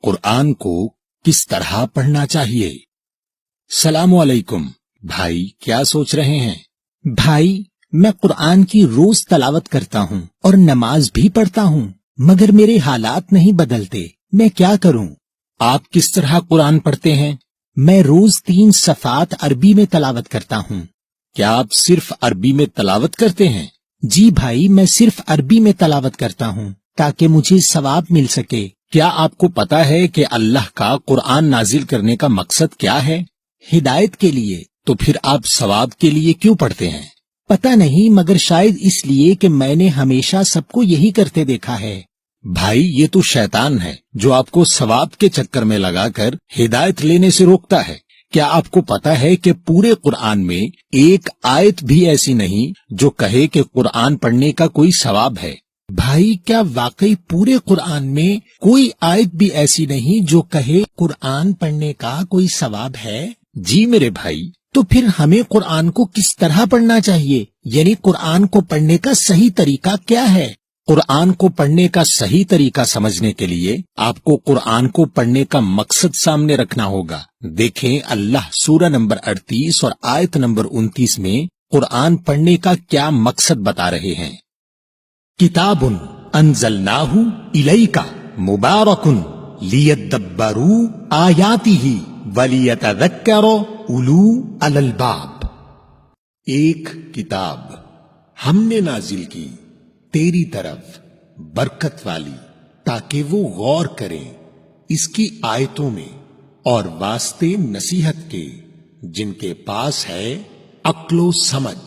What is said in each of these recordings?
कुरान को किस तरह पढ़ना चाहिए। सलाम अलैकुम भाई, क्या सोच रहे हैं? भाई, मैं कुरान की रोज तलावत करता हूँ और नमाज भी पढ़ता हूँ, मगर मेरे हालात नहीं बदलते। मैं क्या करूँ? आप किस तरह कुरान पढ़ते हैं? मैं रोज 3 सफ़ात अरबी में तलावत करता हूँ। क्या आप सिर्फ अरबी में तलावत करते हैं? जी भाई, मैं सिर्फ अरबी में तलावत करता हूँ ताकि मुझे सवाब मिल सके। क्या आपको पता है कि अल्लाह का कुरान नाजिल करने का मकसद क्या है? हिदायत के लिए। तो फिर आप सवाब के लिए क्यों पढ़ते हैं? पता नहीं, मगर शायद इसलिए कि मैंने हमेशा सबको यही करते देखा है। भाई, ये तो शैतान है जो आपको सवाब के चक्कर में लगाकर हिदायत लेने से रोकता है। क्या आपको पता है कि पूरे कुरान में एक आयत भी ऐसी नहीं जो कहे कि कुरान पढ़ने का कोई सवाब है? भाई, क्या वाकई पूरे कुरान में कोई आयत भी ऐसी नहीं जो कहे कुरान पढ़ने का कोई सवाब है? जी मेरे भाई। तो फिर हमें कुरान को किस तरह पढ़ना चाहिए, यानी कुरान को पढ़ने का सही तरीका क्या है? कुरान को पढ़ने का सही तरीका समझने के लिए आपको कुरान को पढ़ने का मकसद सामने रखना होगा। देखें, अल्लाह सूरा नंबर 38 और आयत नंबर 29 में कुरान पढ़ने का क्या मकसद बता रहे हैं। किताबुन अंज़लनाहु इलैका मुबारकुन लियद्दब्बरू आयातिही वलियतज़क्करू उलू अलअल्बाब। एक किताब हमने नाजिल की तेरी तरफ, बरकत वाली, ताकि वो गौर करें इसकी आयतों में और वास्ते नसीहत के जिनके पास है अक्लो समझ।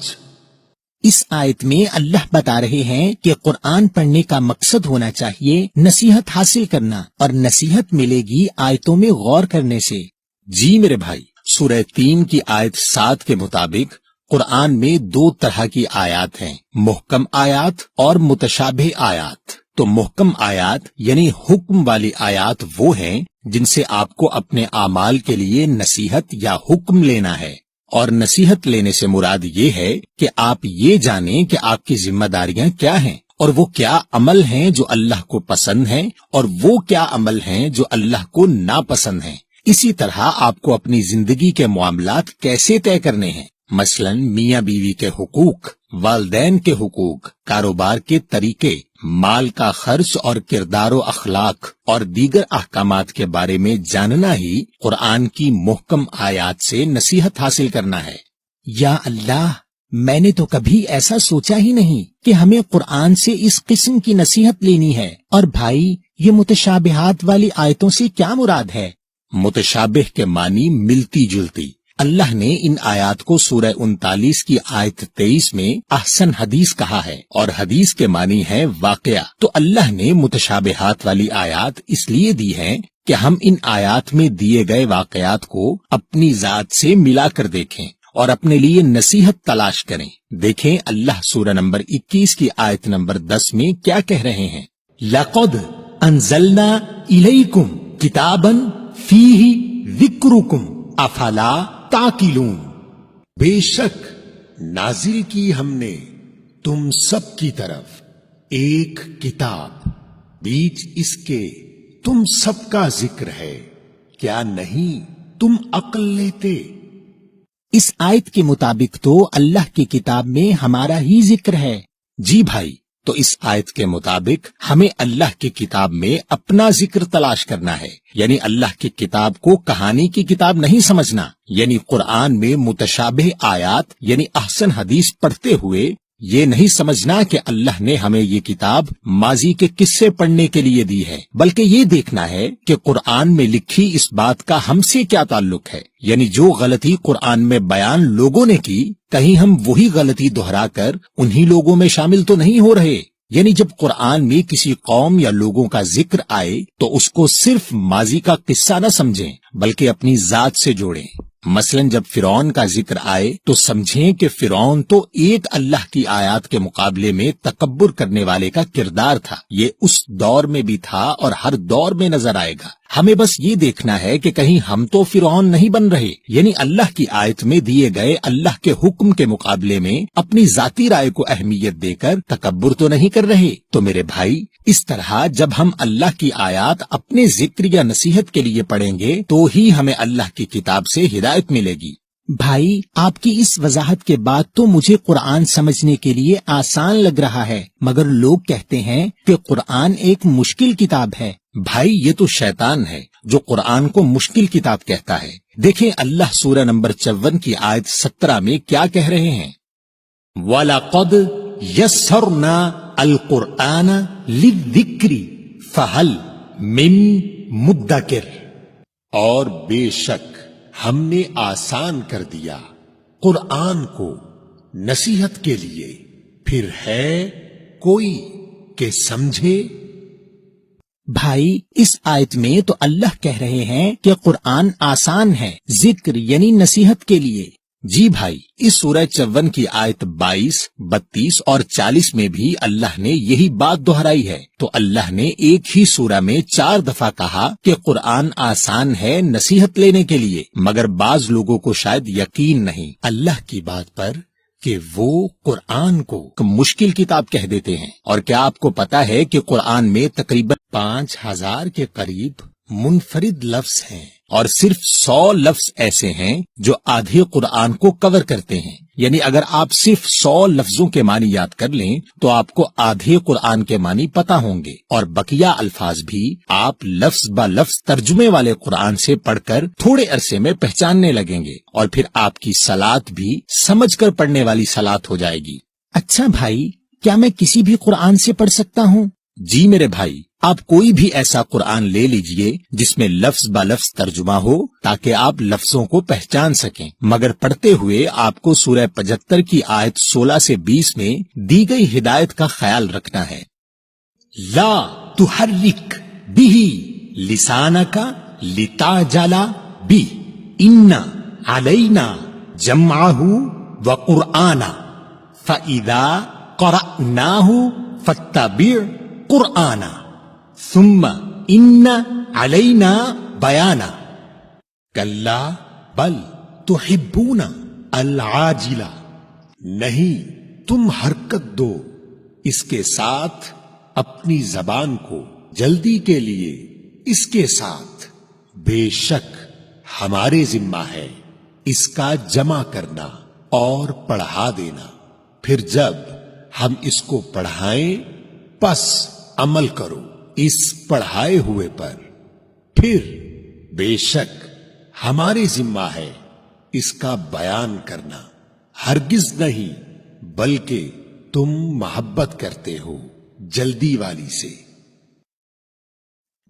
इस आयत में अल्लाह बता रहे हैं कि कुरान पढ़ने का मकसद होना चाहिए नसीहत हासिल करना, और नसीहत मिलेगी आयतों में गौर करने से। जी मेरे भाई, सूरह 3 की आयत 7 के मुताबिक कुरान में 2 तरह की आयात हैं, मुहकम आयात और मुतशाबिह आयात। तो मुहकम आयात यानी हुक्म वाली आयात वो हैं जिनसे आपको अपने आमाल के लिए नसीहत या हुक्म लेना है, और नसीहत लेने से मुराद ये है कि आप ये जानें कि आपकी जिम्मेदारियां क्या हैं और वो क्या अमल हैं जो अल्लाह को पसंद हैं और वो क्या अमल हैं जो अल्लाह को नापसंद हैं। इसी तरह आपको अपनी जिंदगी के मामलात कैसे तय करने हैं, मसलन मियाँ बीवी के हुकूक, वालदैन के हुकूक, कारोबार के तरीके, माल का खर्च और किरदार व अखलाक और दीगर अहकामात के बारे में जानना ही कुरान की मुहकम आयात से नसीहत हासिल करना है। या अल्लाह, मैंने तो कभी ऐसा सोचा ही नहीं कि हमें कुरान से इस किस्म की नसीहत लेनी है। और भाई, ये मुतशाबिहात वाली आयतों से क्या मुराद है? मुतशाबिह के मानी मिलती जुलती। अल्लाह ने इन आयात को सूरह 39 की आयत 23 में अहसन हदीस कहा है, और हदीस के मानी है वाकया। तो अल्लाह ने मुतशाबिहात वाली आयात इसलिए दी है कि हम इन आयात में दिए गए वाकयात को अपनी जात से मिलाकर देखें और अपने लिए नसीहत तलाश करें। देखें, अल्लाह सूरह नंबर 21 की आयत नंबर 10 में क्या कह रहे हैं। लक़द अंज़लना इलैकुम किताबन फीही ज़िक्रुकुम अफला ताकिलून। बेशक नाजिल की हमने तुम सब की तरफ एक किताब, बीच इसके तुम सबका जिक्र है, क्या नहीं तुम अक्ल लेते? इस आयत के मुताबिक तो अल्लाह की किताब में हमारा ही जिक्र है। जी भाई, तो इस आयत के मुताबिक हमें अल्लाह की किताब में अपना जिक्र तलाश करना है, यानी अल्लाह की किताब को कहानी की किताब नहीं समझना। यानी कुरान में मुतशाबिह आयात यानी अहसन हदीस पढ़ते हुए ये नहीं समझना कि अल्लाह ने हमें ये किताब माजी के किस्से पढ़ने के लिए दी है, बल्कि ये देखना है कि कुरान में लिखी इस बात का हमसे क्या ताल्लुक है। यानी जो गलती कुरान में बयान लोगों ने की, कहीं हम वही गलती दोहराकर उन्हीं लोगों में शामिल तो नहीं हो रहे। यानी जब कुरान में किसी कौम या लोगों का जिक्र आए तो उसको सिर्फ माजी का किस्सा न समझें, बल्कि अपनी जात से जोड़ें। मसलन जब फिरौन का जिक्र आए तो समझें कि फिरौन तो एक अल्लाह की आयत के मुकाबले में तकब्बुर करने वाले का किरदार था। ये उस दौर में भी था और हर दौर में नजर आएगा। ہمیں بس یہ دیکھنا ہے کہ کہیں ہم تو فرعون نہیں بن رہے، یعنی اللہ کی آیت میں دیے گئے اللہ کے حکم کے مقابلے میں اپنی ذاتی رائے کو اہمیت دے کر تکبر تو نہیں کر رہے۔ تو میرے بھائی، اس طرح جب ہم اللہ کی آیات اپنے ذکر یا نصیحت کے لیے پڑھیں گے تو ہی ہمیں اللہ کی کتاب سے ہدایت ملے گی۔ بھائی، آپ کی اس وضاحت کے بعد تو مجھے قرآن سمجھنے کے لیے آسان لگ رہا ہے، مگر لوگ کہتے ہیں کہ قرآن ایک مشکل کتاب ہے۔ بھائی، یہ تو شیطان ہے جو قرآن کو مشکل کتاب کہتا ہے۔ دیکھیں اللہ سورہ نمبر 54 کی آیت 17 میں کیا کہہ رہے ہیں، وَلَقَدْ يَسَّرْنَا الْقُرْآنَ لِلذِّكْرِ فَهَلْ مِن مُدَّكِرٍ، اور بے شک ہم نے آسان کر دیا قرآن کو نصیحت کے لیے، پھر ہے کوئی کہ سمجھے؟ بھائی، اس آیت میں تو اللہ کہہ رہے ہیں کہ قرآن آسان ہے ذکر یعنی نصیحت کے لیے۔ جی بھائی، اس سورہ 54 کی آیت 22، 32 اور 40 میں بھی اللہ نے یہی بات دہرائی ہے۔ تو اللہ نے ایک ہی سورہ میں 4 دفعہ کہا کہ قرآن آسان ہے نصیحت لینے کے لیے، مگر بعض لوگوں کو شاید یقین نہیں اللہ کی بات پر کہ وہ قرآن کو مشکل کتاب کہہ دیتے ہیں۔ اور کیا آپ کو پتا ہے کہ قرآن میں تقریباً 5000 کے قریب منفرد لفظ ہیں، اور صرف 100 لفظ ایسے ہیں جو آدھے قرآن کو کور کرتے ہیں۔ یعنی اگر آپ صرف 100 لفظوں کے معنی یاد کر لیں تو آپ کو آدھے قرآن کے معنی پتہ ہوں گے، اور بقیہ الفاظ بھی آپ لفظ با لفظ ترجمے والے قرآن سے پڑھ کر تھوڑے عرصے میں پہچاننے لگیں گے، اور پھر آپ کی صلاۃ بھی سمجھ کر پڑھنے والی صلاۃ ہو جائے گی۔ اچھا بھائی، کیا میں کسی بھی قرآن سے پڑھ سکتا ہوں؟ جی میرے بھائی، آپ کوئی بھی ایسا قرآن لے لیجئے جس میں لفظ با لفظ ترجمہ ہو تاکہ آپ لفظوں کو پہچان سکیں، مگر پڑھتے ہوئے آپ کو سورہ 75 کی آیت 16 سے 20 میں دی گئی ہدایت کا خیال رکھنا ہے، لا تحرک بہ لسانک لتعجل بہ ان علینا جمعہ وقرآنہ فإذا قرأناہ فاتبع قرآنہ ثم ان علینا بیانا کلا بل تحبون العاجلہ، نہیں تم حرکت دو اس کے ساتھ اپنی زبان کو جلدی کے لیے، اس کے ساتھ بے شک ہمارے ذمہ ہے اس کا جمع کرنا اور پڑھا دینا، پھر جب ہم اس کو پڑھائیں پس عمل کرو اس پڑھائے ہوئے پر، پھر بے شک ہمارے ذمہ ہے اس کا بیان کرنا، ہرگز نہیں بلکہ تم محبت کرتے ہو جلدی والی سے۔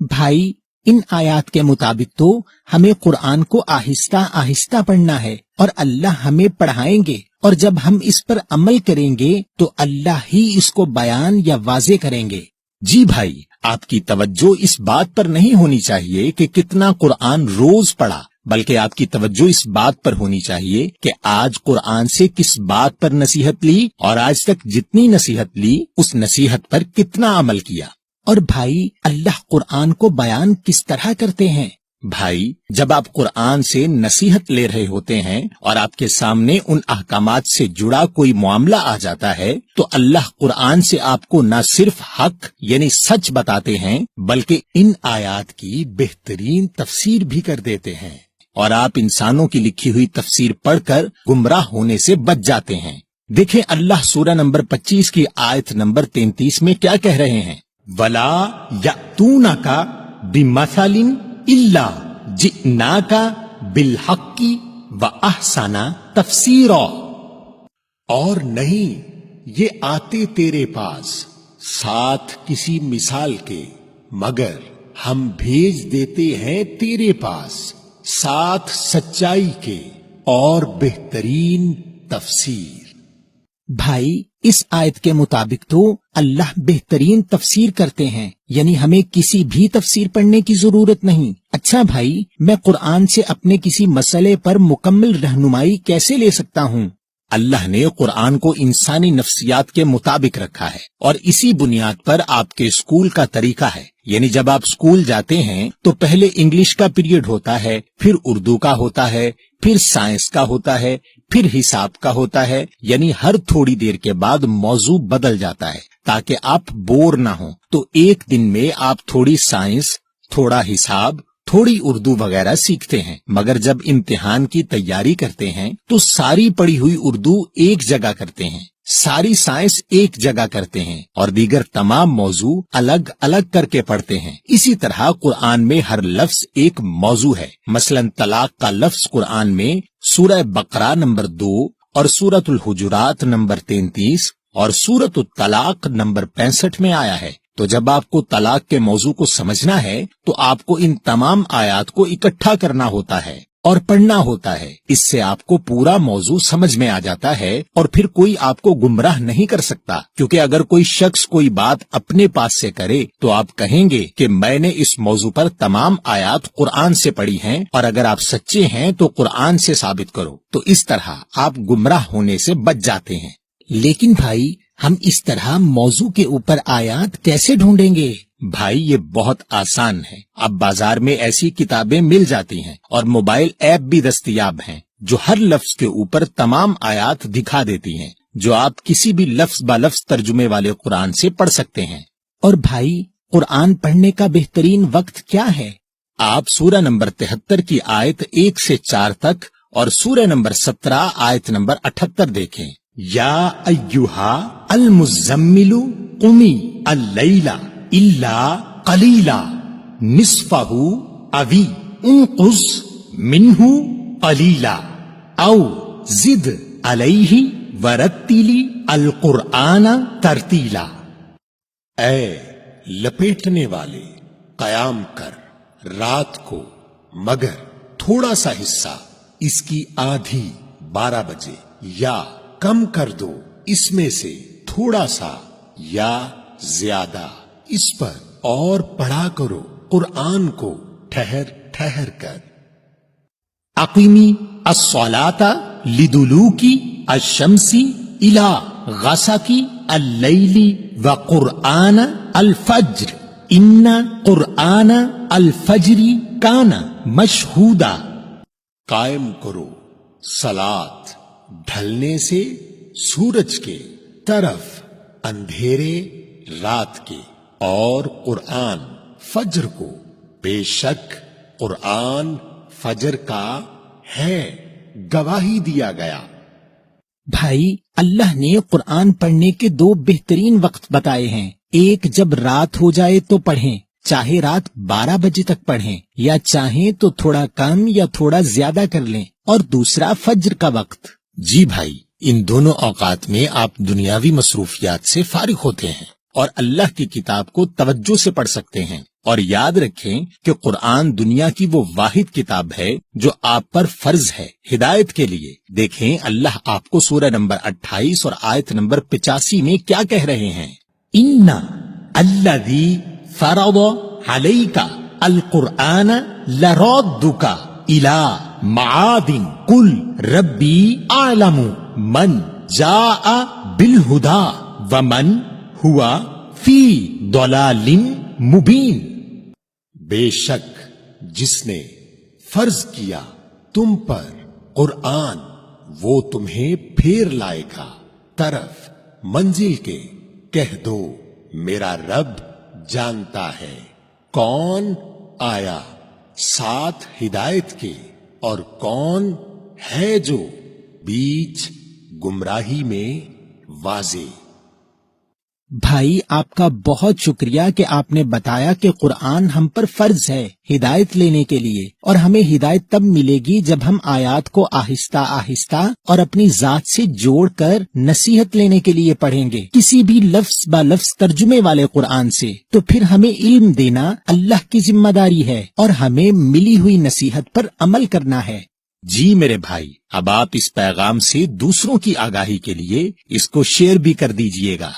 بھائی، ان آیات کے مطابق تو ہمیں قرآن کو آہستہ آہستہ پڑھنا ہے، اور اللہ ہمیں پڑھائیں گے، اور جب ہم اس پر عمل کریں گے تو اللہ ہی اس کو بیان یا واضح کریں گے۔ جی بھائی، آپ کی توجہ اس بات پر نہیں ہونی چاہیے کہ کتنا قرآن روز پڑھا، بلکہ آپ کی توجہ اس بات پر ہونی چاہیے کہ آج قرآن سے کس بات پر نصیحت لی، اور آج تک جتنی نصیحت لی اس نصیحت پر کتنا عمل کیا۔ اور بھائی، اللہ قرآن کو بیان کس طرح کرتے ہیں؟ بھائی، جب آپ قرآن سے نصیحت لے رہے ہوتے ہیں اور آپ کے سامنے ان احکامات سے جڑا کوئی معاملہ آ جاتا ہے تو اللہ قرآن سے آپ کو نہ صرف حق یعنی سچ بتاتے ہیں بلکہ ان آیات کی بہترین تفسیر بھی کر دیتے ہیں، اور آپ انسانوں کی لکھی ہوئی تفسیر پڑھ کر گمراہ ہونے سے بچ جاتے ہیں۔ دیکھیں اللہ سورہ نمبر 25 کی آیت نمبر 33 میں کیا کہہ رہے ہیں، وَلَا يَأْتُونَكَ بِمَثَلٍ إِلَّا جِئْنَاكَ بِالْحَقِّ وَأَحْسَنَ تَفْسِيرًا، اور نہیں یہ آتے تیرے پاس ساتھ کسی مثال کے، مگر ہم بھیج دیتے ہیں تیرے پاس ساتھ سچائی کے اور بہترین تفسیر۔ بھائی، اس آیت کے مطابق تو اللہ بہترین تفسیر کرتے ہیں، یعنی ہمیں کسی بھی تفسیر پڑھنے کی ضرورت نہیں۔ اچھا بھائی، میں قرآن سے اپنے کسی مسئلے پر مکمل رہنمائی کیسے لے سکتا ہوں؟ اللہ نے قرآن کو انسانی نفسیات کے مطابق رکھا ہے، اور اسی بنیاد پر آپ کے اسکول کا طریقہ ہے، यानी जब आप स्कूल जाते हैं तो पहले इंग्लिश का पीरियड होता है, फिर उर्दू का होता है, फिर साइंस का होता है, फिर हिसाब का होता है। यानी हर थोड़ी देर के बाद मौजू बदल जाता है ताकि आप बोर ना हो। तो एक दिन में आप थोड़ी साइंस, थोड़ा हिसाब, थोड़ी उर्दू वगैरह सीखते हैं, मगर जब इम्तिहान की तैयारी करते हैं तो सारी पढ़ी हुई उर्दू एक जगह करते हैं, सारी साइंस एक जगह करते हैं और दीगर तमाम मौजू अलग अलग करके पढ़ते हैं। इसी तरह कुरान में हर लफ्ज एक मौजू है। मसलन तलाक का लफ्ज कुरान में सूरह बकरा नंबर 2 और सूरतुल हुजुरात नंबर 33 और सूरतुल तलाक नंबर 65 में आया है। तो जब आपको तलाक के मौजू को समझना है तो आपको इन तमाम आयात को इकट्ठा करना होता है और पढ़ना होता है। इससे आपको पूरा मौजू समझ में आ जाता है और फिर कोई आपको गुमराह नहीं कर सकता, क्योंकि अगर कोई शख्स कोई बात अपने पास से करे तो आप कहेंगे कि मैंने इस मौजू पर तमाम आयात कुरान से पढ़ी हैं और अगर आप सच्चे हैं तो कुरान से साबित करो। तो इस तरह आप गुमराह होने से बच जाते हैं। लेकिन भाई, हम इस तरह मौजू के ऊपर आयात कैसे ढूंढेंगे? भाई ये बहुत आसान है। अब बाजार में ऐसी किताबें मिल जाती हैं और मोबाइल ऐप भी दस्तयाब हैं जो हर लफ्ज के ऊपर तमाम आयात दिखा देती हैं, जो आप किसी भी लफ्ज ब लफ्ज तर्जुमे वाले कुरान से पढ़ सकते हैं। और भाई, कुरान पढ़ने का बेहतरीन वक्त क्या है? आप सूरह नंबर 73 की आयत 1 से 4 तक और सूरह नंबर 17 आयत नंबर 78 देखें। या अय्युहा अल मुज़म्मिलु कुमी अल-लैला इल्ला कलीला निस्फहु अवी उनकुस मिन्हु कलीला औ जिद अलैहि वरत्तिली अल कुरआना तरतीला। ऐ लपेटने वाले, कयाम कर रात को, मगर थोड़ा सा हिस्सा, इसकी आधी 12 बजे, या कम कर दो इसमें से थोड़ा सा या ज्यादा, इस पर और पढ़ा करो कुरान को ठहर ठहर कर। अकीमी अस्सलाता लिदुलूकी अश-शम्सी इला गसाकी अल-लैली व कुरआन अल-फज्र इन्ना कुरआन अल-फज्री काना मशहूदा। कायम करो सलात ढलने से सूरज के तरफ अंधेरे रात के, और कुरान फज्र को, बेशक कुरान फज्र का है, गवाही दिया गया। भाई, अल्लाह ने कुरान पढ़ने के 2 बेहतरीन वक्त बताए हैं। एक, जब रात हो जाए तो पढ़ें, चाहे रात 12 बजे तक पढ़ें या चाहे तो थोड़ा कम या थोड़ा ज्यादा कर लें, और दूसरा फज्र का वक्त। जी भाई, इन दोनों औकात में आप दुनियावी मसरूफियात से फारिग होते हैं और अल्लाह की किताब को तवज्जो से पढ़ सकते हैं। और याद रखें कि कुरान दुनिया की वो वाहिद किताब है जो आप पर फर्ज है हिदायत के लिए। देखें अल्लाह आपको सूरह नंबर 28 और आयत नंबर 85 में क्या कह रहे हैं। इन्ना अल्लज़ी फरद अलैका अल कुरआन लरद्दुका इला मादिन कुल रब्बी आलमु मन जाअ बिल हुदा व मन हुआ फी दलालिन मुबीन। बेशक जिसने फर्ज किया तुम पर कुरान, वो तुम्हें फेर लाएगा तरफ मंजिल के। कह दो मेरा रब जानता है कौन आया साथ हिदायत के और कौन है जो बीच गुमराही में वाजे। भाई, आपका बहुत शुक्रिया कि आपने बताया कि कुरान हम पर फर्ज है हिदायत लेने के लिए, और हमें हिदायत तब मिलेगी जब हम आयात को आहिस्ता आहिस्ता और अपनी जात से जोड़कर नसीहत लेने के लिए पढ़ेंगे, किसी भी लफ्ज ब लफ्ज तर्जुमे वाले कुरान से। तो फिर हमें इल्म देना अल्लाह की जिम्मेदारी है और हमें मिली हुई नसीहत पर अमल करना है। जी मेरे भाई, अब आप इस पैगाम से दूसरों की आगाही के लिए इसको शेयर भी कर दीजिएगा।